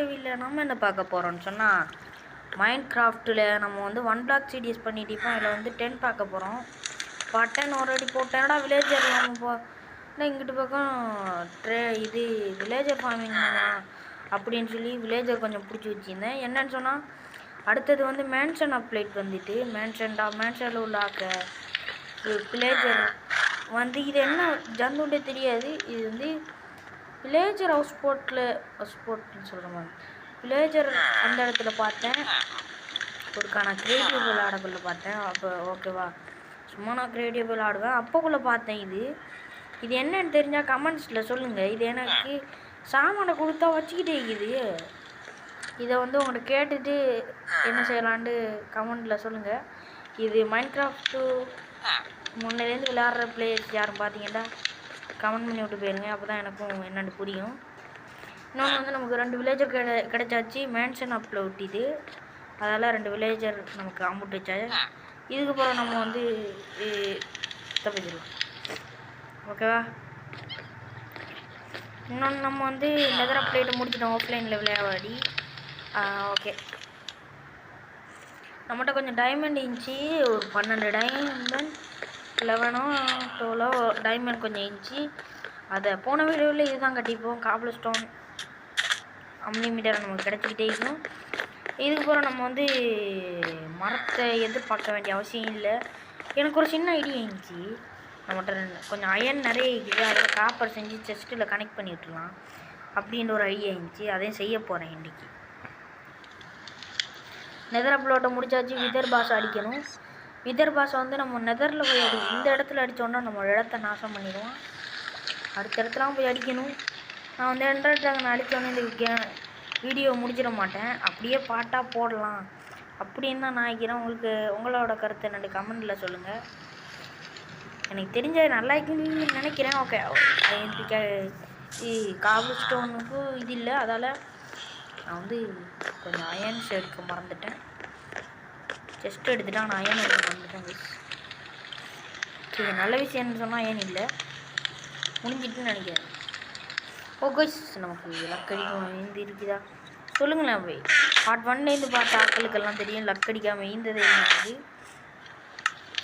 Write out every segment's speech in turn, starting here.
வீடியோவில் நம்ம என்ன பார்க்க போகிறோம்னு சொன்னால் மைண்ட் கிராஃப்ட்டில் நம்ம வந்து 1 பிளாக் சீரிஸ் பண்ணிட்டு இப்போ அதில் வந்து 10 பார்க்க போகிறோம். பட்டன் ஆல்ரெடி போட்டேன்டா வில்லேஜர் நம்ம இங்கிட்டு பக்கம் இது வில்லேஜர் ஃபார்மிங் அப்படின்னு சொல்லி வில்லேஜர் கொஞ்சம் பிடிச்சி வச்சுருந்தேன். என்னன்னு சொன்னால் அடுத்தது வந்து மேன்ஷன் அப்ளைட் வந்துட்டு மேன்ஷனில் உள்ள வில்லேஜர் வந்து இது என்ன ஜந்துண்டே தெரியாது. இது வந்து வில்லேஜர் ஹவுஸ்போர்ட்னு சொல்கிற மாதிரி வில்லேஜர் அந்த இடத்துல பார்த்தேன். ஒருக்கான கிரியேட்டிவ் விளையாடக்குள்ளே பார்த்தேன். அப்போ ஓகேவா, சும்மா நான் கிரியேட்டிவ் விளையாடுவேன். அப்போக்குள்ளே பார்த்தேன். இது என்னன்னு தெரிஞ்சால் கமெண்ட்ஸில் சொல்லுங்கள். இது எனக்கு சாமானை கொடுத்தா வச்சுக்கிட்டே இருக்குது. இதை வந்து உங்கள்கிட்ட கேட்டுட்டு என்ன செய்யலான்ட்டு கமெண்டில் சொல்லுங்கள். இது மைண்ட் கிராஃப்ட்டு முன்னிலேருந்து விளையாடுற பிளேயர்ஸ் யாரும் பார்த்தீங்கன்னா கமெண்ட் பண்ணி விட்டு போயிருங்க. அப்போ தான் எனக்கும் என்னென்னு புரியும். இன்னொன்று வந்து நமக்கு 2 வில்லேஜர் கிடைச்சாச்சு. மேன்ஷன் அப்பில் விட்டிது, அதெல்லாம் 2 வில்லேஜர் நமக்கு அமுட்டு வச்சாச்சு. இதுக்கப்புறம் நம்ம வந்து தப்பிச்சிடலாம். ஓகேவா, இன்னொன்று நம்ம வந்து நெதர் அப்ளைட்டை முடிச்சிட்டோம் ஆஃப்லைனில் விளையாடி. ஓகே, நம்மகிட்ட கொஞ்சம் டைமண்ட் இருந்துச்சு. ஒரு 12 டைமண்ட் 11 12 டைமண்ட் கொஞ்சம் இருந்துச்சு. அதை போன வீடியோவில் இதுதான் கட்டிப்போம். காபிள் ஸ்டோன் அன்லிமிட்டட் நமக்கு கிடச்சிக்கிட்டே இருக்கும். இதுக்கப்புறம் நம்ம வந்து மரத்தை எதிர்பார்க்க வேண்டிய அவசியம் இல்லை. எனக்கு ஒரு சின்ன ஐடியா இருந்துச்சு. நம்மகிட்ட கொஞ்சம் அயன் நிறைய இருக்குது. அதில் காப்பர் செஞ்சு செஸ்ட்டில் கனெக்ட் பண்ணி விட்டுலாம் அப்படின்ற ஒரு ஐடியா இருந்துச்சு. அதையும் செய்ய போகிறேன் இன்றைக்கி. நெதர் அப்லோட்டை முடிச்சாச்சு. விதர் பாஸ் அடிக்கணும். விதர் பாஸை வந்து நம்ம நெதரில் போய் இந்த இடத்துல அடித்தோன்னா நம்ம இடத்த நாசம் பண்ணிடுவோம். அடுத்த இடத்துலாம் போய் அடிக்கணும். நான் வந்து நான் அடித்தோன்னே இந்த வீடியோ முடிச்சிட மாட்டேன். அப்படியே பாட்டாக போடலாம் அப்படின்னு தான் நான் நினைக்கிறேன். உங்களோட கருத்தை என்னோட கமெண்டில் சொல்லுங்கள். எனக்கு தெரிஞ்ச நல்லா இருக்குன்னு நினைக்கிறேன். ஓகே, காபிள் ஸ்டோனுக்கு இது இல்லை, அதால் நான் வந்து கொஞ்சம் அயன்ஸ் எடுக்க மறந்துட்டேன். செஸ்ட் எடுத்துட்டா நான் அயன் எடுக்க மறந்துட்டேன். சரி, நல்ல விஷயம்னு சொன்னால் அயன் இல்லை, முடிஞ்சிட்டுன்னு நினைக்கிறேன். ஓகே, நமக்கு லக்கடிக்காமல் ஈந்து இருக்குதா சொல்லுங்களேன். போய் பார்ட் 1லேருந்து பார்த்த ஆட்களுக்கெல்லாம் தெரியும் லக்கடிக்காமல் ஈந்ததே இருக்குது.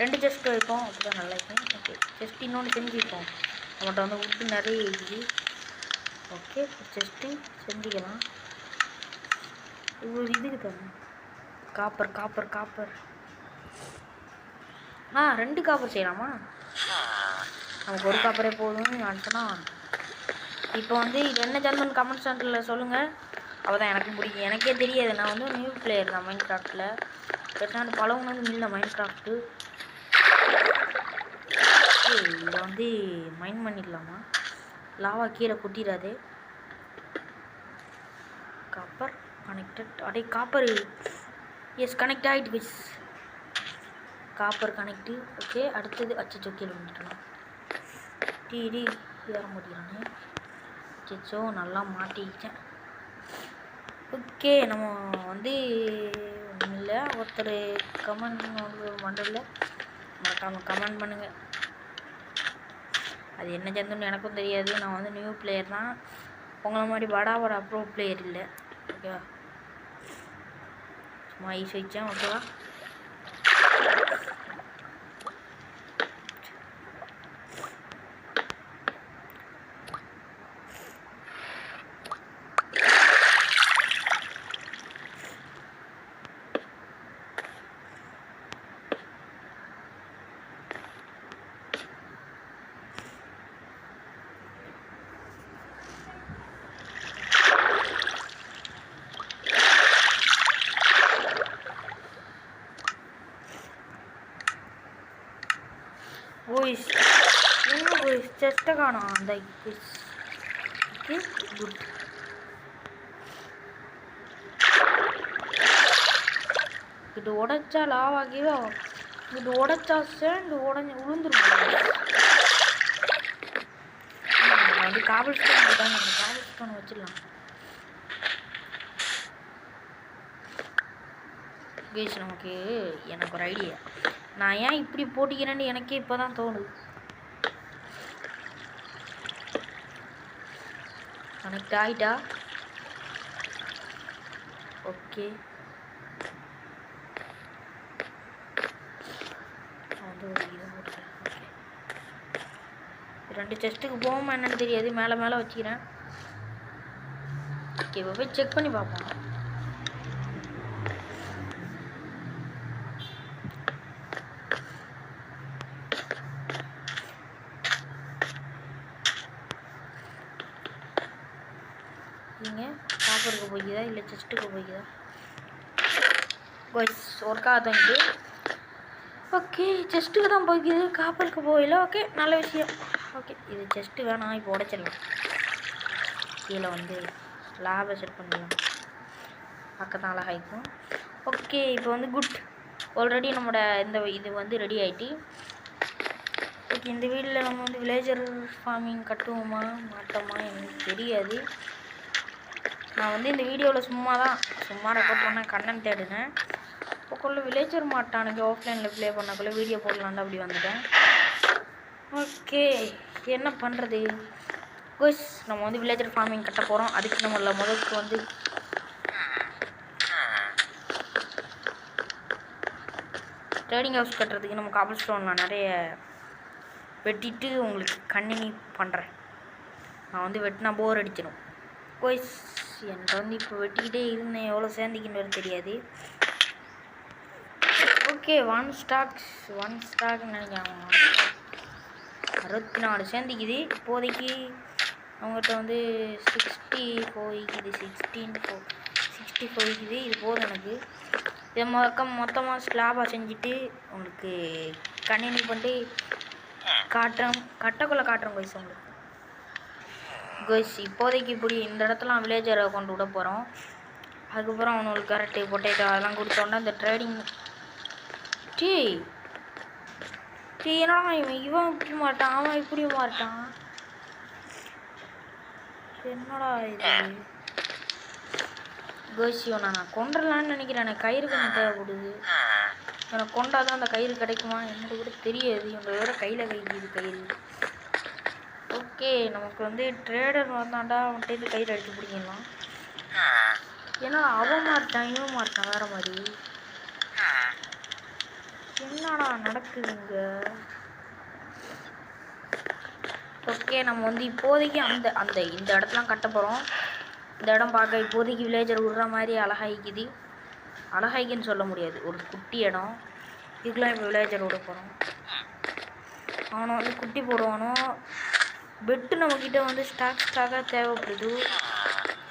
2 செஸ்ட் வைப்போம், அப்போ தான் நல்லா இருக்கும். ஓகே, செஸ்ட் இன்னொன்று செஞ்சுருப்போம். நம்மகிட்ட வந்து உட்டு நிறைய இருக்குது. ஓகே, செஸ்ட்டு செஞ்சுக்கலாம். ஒரு இதுக்கு தானே காப்பர் 2 காப்பர் செய்யலாமா? நமக்கு ஒரு காப்பரே போதும் அடுத்தனா. இப்போ வந்து இது என்ன ஜென்மன் கமெண்ட் சென்டரில் சொல்லுங்கள். அப்போ தான் எனக்கு பிடிக்கும். எனக்கே தெரியாது, நான் வந்து நியூ பிளேயர் தான் மைண்ட் கிராஃப்ட்டில். பெருசாக பழகுனது இல்லை மைண்ட் கிராஃப்ட்டு. இதை வந்து மைண்ட் பண்ணிடலாமா? லாவா கீழே கொட்டிடாதே. Copper connected. அடே காப்பர், எஸ் கனெக்ட் ஆகிட்டு. Copper connect. ஓகே, அடுத்தது அச்சோ கீழே வந்துட்டோம். டீ ஏற முடியலானே. அச்சோ, நல்லா மாட்டிக்கிட்டேன். ஓகே, நம்ம வந்து ஒன்றும் இல்லை. ஒருத்தர் கமெண்ட் பண்ணுறதில்ல, மறக்காமல் கமெண்ட் பண்ணுங்கள். அது என்ன சேர்ந்துன்னு எனக்கும் தெரியாது. நான் வந்து நியூ பிளேயர் தான், உங்களை மாதிரி படா ப்ரோ பிளேயர் இல்லை. ஓகேவா, சும்மா ஈஸி வச்சேன். ஓகேவா, போய்ஸ் என்ன போய்ஸ் செஸ்ட்டை காணும். அந்த குட். இது உடைச்சா லாவாகிவா, இது உடைச்சா சேர்ந்து உளுந்துருக்கும். வந்து காபிள் ஸ்டோன் போட்டாங்க, அந்த காபிள் ஸ்டோன் வச்சிடலாம். கேஸ் நமக்கு எனக்கு ஒரு ஐடியா. நான் ஏன் இப்படி போட்டிக்கிறேன்னு எனக்கே இப்போ தான் தோணுது. கனெக்ட் ஆகிட்டா ஓகே வந்து ஒரு இது போட்டுறேன். ஓகே 2 செஸ்ட்டுக்கு போகுமா என்னன்னு தெரியாது, மேலே வச்சுக்கிறேன். ஓகே இப்போ போய் செக் பண்ணி பார்ப்போம். நீங்கள் காப்பருக்கு போய்க்குதா இல்லை செஸ்ட்டுக்கு போய்க்குதா? கோய்ஸ் ஒர்க் ஆகுது. ஓகே செஸ்ட்டுக்கு தான் போய்க்குது, காப்பருக்கு போயில. ஓகே நல்ல விஷயம். ஓகே இது செஸ்ட்டு வேணாம், இப்போ உடைச்சிடலாம். கீழே வந்து லேபை செட் பண்ணிடலாம், பக்கத்தான் அழகாய்க்கும். ஓகே இப்போ வந்து குட், ஆல்ரெடி நம்மளோட இது வந்து ரெடி ஆகிட்டு. ஓகே இந்த வீட்டில் நம்ம வந்து வில்லேஜர் ஃபார்மிங் கட்டுவோமா மாட்டோமா எனக்கு தெரியாது. நான் வந்து இந்த வீடியோவில் சும்மா ரெக்கார்ட் பண்ண கண்ணன் தேடினேன். அப்போக்குள்ள வில்லேஜர் மாட்டானுங்க ஆஃப்லைனில் ப்ளே பண்ணக்குள்ளே வீடியோ போடலான்னு அப்படி வந்துட்டேன். ஓகே என்ன பண்ணுறது கோய்ஸ், நம்ம வந்து வில்லேஜர் ஃபார்மிங் கட்ட போகிறோம். அதுக்கு நம்மள முதலுக்கு வந்து ட்ரேடிங் ஹவுஸ் கட்டுறதுக்கு நம்ம காபிள் ஸ்டோனில் நிறைய வெட்டிட்டு உங்களுக்கு கண்டினியூ பண்ணுறேன். நான் வந்து வெட்டினா போர் அடிச்சிடும் கோய்ஸ். என்கிட்ட வந்து இப்போ வெட்டிக்கிட்டே இருந்தேன், எவ்வளோ சேர்ந்துக்கின்னு தெரியாது. ஓகே 1 ஸ்டாக் நினைக்கிறேன். 64 சேர்ந்துக்குது இப்போதைக்கு. அவங்ககிட்ட வந்து 60 போய்க்குது, 60 போய்க்குது. இது போதும் எனக்கு. இதை மொத்தமாக ஸ்லாபாக செஞ்சுட்டு உங்களுக்கு கண்டினியூ பண்ணிட்டு கட்டக்குள்ளே காட்டுறேன் கோய்ஸ் உங்களுக்கு. கோய்ஸ் இப்போதைக்கு இப்படி இந்த இடத்துல வில்லேஜரை கொண்டு விட போகிறோம். அதுக்கப்புறம் அவனுக்கு கரெக்டு பொட்டேட்டோ அதெல்லாம் கொடுத்தோன்னா இந்த ட்ரேடிங் என்னடா இவன் இப்படி மாட்டான், அவன் இப்படி மாட்டான், என்னடா இது கோய்ஸ். இவனை நான் கொண்டுடலான்னு நினைக்கிறேன். எனக்கு கயிறு கொஞ்சம் தேவைப்படுது. எனக்கு கொண்டாதான் அந்த கயிறு கிடைக்குமா என்னோட கூட தெரியாது. இவங்க வேற கையில் கைக்குது கயிறு. ஓகே நமக்கு வந்து ட்ரேடர் வந்தாண்டா அவன்கிட்ட இது கயிறு அடிச்சு பிடிக்கலாம். ஏன்னா அவன் மாட்டான் இவன் மாட்டான் வேற மாதிரி. என்னடா நடக்குதுங்க? ஓகே நம்ம வந்து இப்போதைக்கு இந்த இடத்துலாம் கட்ட போகிறோம். இந்த இடம் பார்க்க இப்போதைக்கு வில்லேஜர் விடுற மாதிரி அழகாய்க்குன்னு சொல்ல முடியாது, ஒரு குட்டி இடம். இதுக்கெலாம் இப்போ வில்லேஜர் விட போகிறோம். அவனை வந்து குட்டி போடுவானோ. பெட்டு நம்மக்கிட்ட வந்து ஸ்டாக்காக தேவைப்படுது.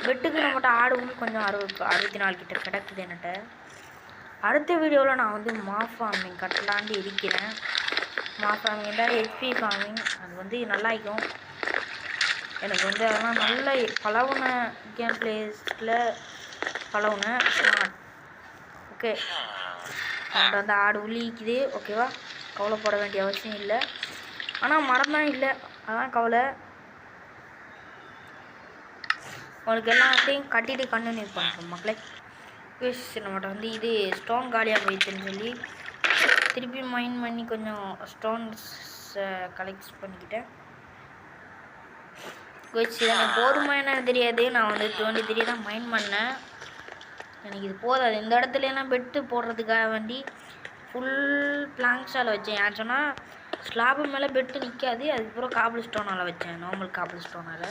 பெட்டுக்கு நம்மகிட்ட ஆடு கொஞ்சம் 64 கிட்ட கிடக்குது என்கிட்ட. அடுத்த வீடியோவில் நான் வந்து ஃபார்மிங் கட்டலான்ட்டு இருக்கிறேன். ஃபார்மிங் தான் ஹெச்பி ஃபார்மிங், அது வந்து நல்லா இருக்கும். எனக்கு வந்து அதெல்லாம் நல்ல பழகுன கேம் பிளேஸில் பழகுன ஸ்மார்ட். ஓகே அவன்கிட்ட வந்து ஆடு உள்ளிக்குது. ஓகேவா, கவலைப்பட வேண்டிய அவசியம் இல்லை. ஆனால் மரம் தான் இல்லை, அதான் கவலை. உங்களுக்கு எல்லாத்தையும் கட்டிட்டு கண்டினியூ பண்ணுறோம் மக்களே. நம்மகிட்ட வந்து இது ஸ்டோன் காலியாக போயிடுச்சுன்னு சொல்லி திருப்பி மைன் பண்ணி கொஞ்சம் ஸ்டோன்ஸ் கலெக்ட் பண்ணிக்கிட்டேன். எனக்கு போதுமா என்ன தெரியாது. நான் வந்து 23 தான் மைன் பண்ணேன். எனக்கு இது போதாது. இந்த இடத்துலலாம் பெட்டு போடுறதுக்காக வேண்டி ஃபுல் பிளாங்க்ஸால் வச்சேன். ஏன் சொன்னால் ஸ்லாபு மேலே பெட்டு நிற்காது. அதுக்கப்புறம் காபிள் ஸ்டோனால் வச்சேன், நார்மல் காபிள் ஸ்டோனால்.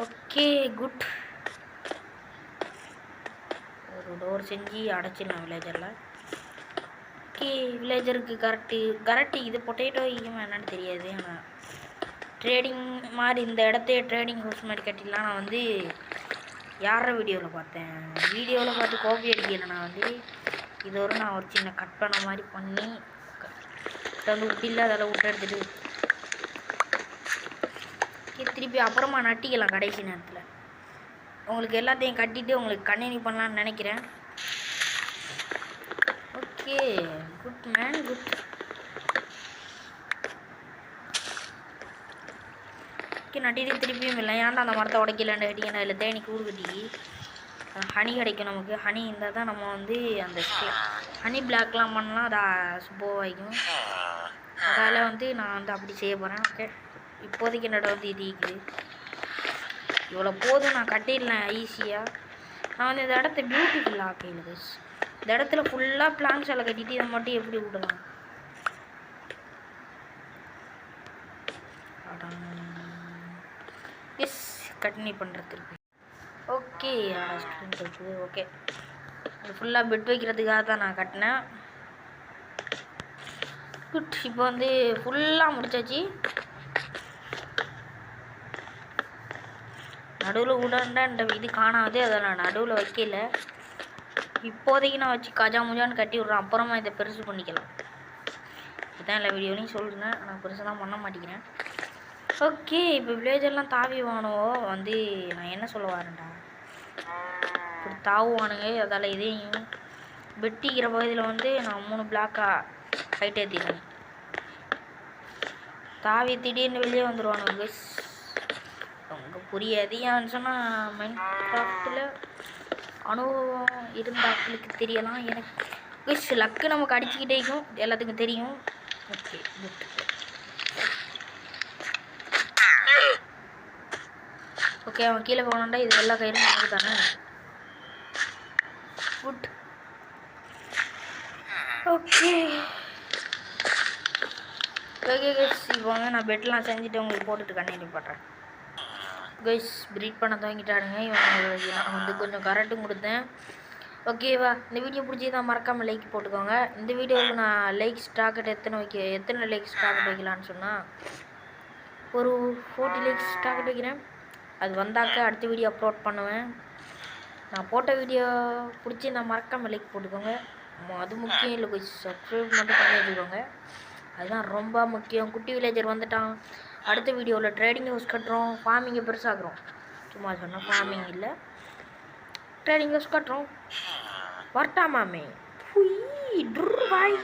Okay good. ஒரு டோர் செஞ்சு அடைச்சிடலாம் வில்லேஜரில். ஓகே வில்லேஜருக்கு கரெக்டு இது பொட்டேட்டோ ஈக்குமா என்னன்னு தெரியாது. ஆனால் ட்ரேடிங் மாதிரி இந்த இடத்தையே ட்ரேடிங் ஹவுஸ் மாதிரி கட்டிடலாம். நான் வந்து யார வீடியோவில் பார்த்து காப்பி அடிக்கல. நான் வந்து இது நான் ஒரு சின்ன கட் பண்ண மாதிரி பண்ணி வந்து விட்டில்ல அதெல்லாம் விட்டு எடுத்துட்டு திருப்பி அப்புறமா நட்டிக்கலாம் கடைசி நேரத்தில். உங்களுக்கு எல்லாத்தையும் கட்டிட்டு உங்களுக்கு கண்டினியூ பண்ணலான்னு நினைக்கிறேன். Okay good man good. Okay நட்டிட்டு திருப்பியும் இல்லை. ஏன்டா அந்த மரத்தை உடைக்கலான்னு கேட்டிங்கன்னா அதில் தேனி கூடு கட்டி ஹனி கிடைக்கும். நமக்கு ஹனி இருந்தால் தான் நம்ம வந்து அந்த ஹனி பிளாக்லாம் பண்ணலாம், அது சூப்பராகிக்கும். அதால் வந்து நான் வந்து அப்படி செய்ய போகிறேன். ஓகே இப்போதைக்கு என்னோட வந்து இது இருக்குது. இவ்வளோ போதும், நான் கட்டிடலாம் ஈஸியாக. நான் வந்து இந்த இடத்த பியூட்டிஃபுல் ஆக்கையில் கைஸ். இந்த இடத்துல ஃபுல்லாக பிளாங்க்ஸ் எல்லாம் கட்டிட்டு இதை மட்டும் எப்படி விடலாம்? எஸ் கண்டினியூ பண்ணுறதுக்கு. ஓகே ஸ்டூடெண்ட் இருக்குது. ஓகே அது ஃபுல்லாக பெட் வைக்கிறதுக்காக தான் நான் கட்டினேன். குட். இப்போ வந்து ஃபுல்லாக முடிச்சாச்சு. நடுவில் உடன்ட இது காணாது, அதை நான் நடுவில் வைக்கல. இப்போதைக்கு நான் வச்சு கஜா முஜான்னு கட்டி விட்றேன். அப்புறமா இதை பெருசு பண்ணிக்கலாம். இதுதான் எல்லா வீடியோலையும் சொல்கிறேன். நான் பெருசெல்லாம் பண்ண மாட்டேங்கிறேன். ஓகே இப்போ வில்லேஜெல்லாம் தாவி வானுவோ வந்து நான் என்ன சொல்ல வரேன்டா, இப்படி தாவுவானுங்க. அதால் இதையும் வெட்டிக்கிற பகுதியில் வந்து நான் 3 பிளாக்காக ஹைட் ஏற்றிடுவேன். தாவி திடீர்னு வெளியே வந்துடுவானுங்க. அவங்க புரியாது. ஏன்னு சொன்னால் மைன்கிராஃப்டில் அனுபவம் இருந்தாக்களுக்கு தெரியலாம். எனக்கு லக்கு நமக்கு அடிச்சுக்கிட்டே இருக்கும், எல்லாத்துக்கும் தெரியும். Okay good. ஓகே அவன் கீழே போனான்டா. இது எல்லா கயிறும் நமக்கு தானே. குட். ஓகே ஓகே கைஸ், இப்போ வந்து நான் பெட்லாம் செஞ்சுட்டு உங்களுக்கு போட்டுட்டு கண்டினியூ பண்ணுறேன். கைஸ் ப்ரீட் பண்ண துவங்கிட்டானுங்க. இவன் நான் வந்து கொஞ்சம் கரண்ட்டும் கொடுத்தேன். ஓகேவா, இந்த வீடியோ பிடிச்சிதான் மறக்காமல் லைக் போட்டுக்கோங்க. இந்த வீடியோவுக்கு நான் லைக்ஸ் டார்கெட் எத்தனை லைக்ஸ் டார்கெட் வைக்கலான்னு சொன்னால் ஒரு 40 லைக்ஸ் டார்கெட் வைக்கிறேன். அது வந்தாக்க அடுத்த வீடியோ அப்லோட் பண்ணுவேன். நான் போட்ட வீடியோ பிடிச்சி நான் மறக்காமல் லைக் போட்டுக்கோங்க. அது முக்கியம் இல்லை கைஸ், சப்ஸ்கிரைப் மட்டும் பண்ணி வச்சுக்கோங்க. அதுதான் ரொம்ப முக்கியம். குட்டி வில்லேஜர் வந்துட்டான். அடுத்த வீடியோவில் ட்ரேடிங் ஹவுஸ் கட்டுறோம், ஃபார்மிங்கை பெருசாகிறோம். சும்மா சொன்னால் ஃபார்மிங் இல்லை, ட்ரேடிங் ஹவுஸ் கட்டுறோம். வரட்டாமாமே பாய்.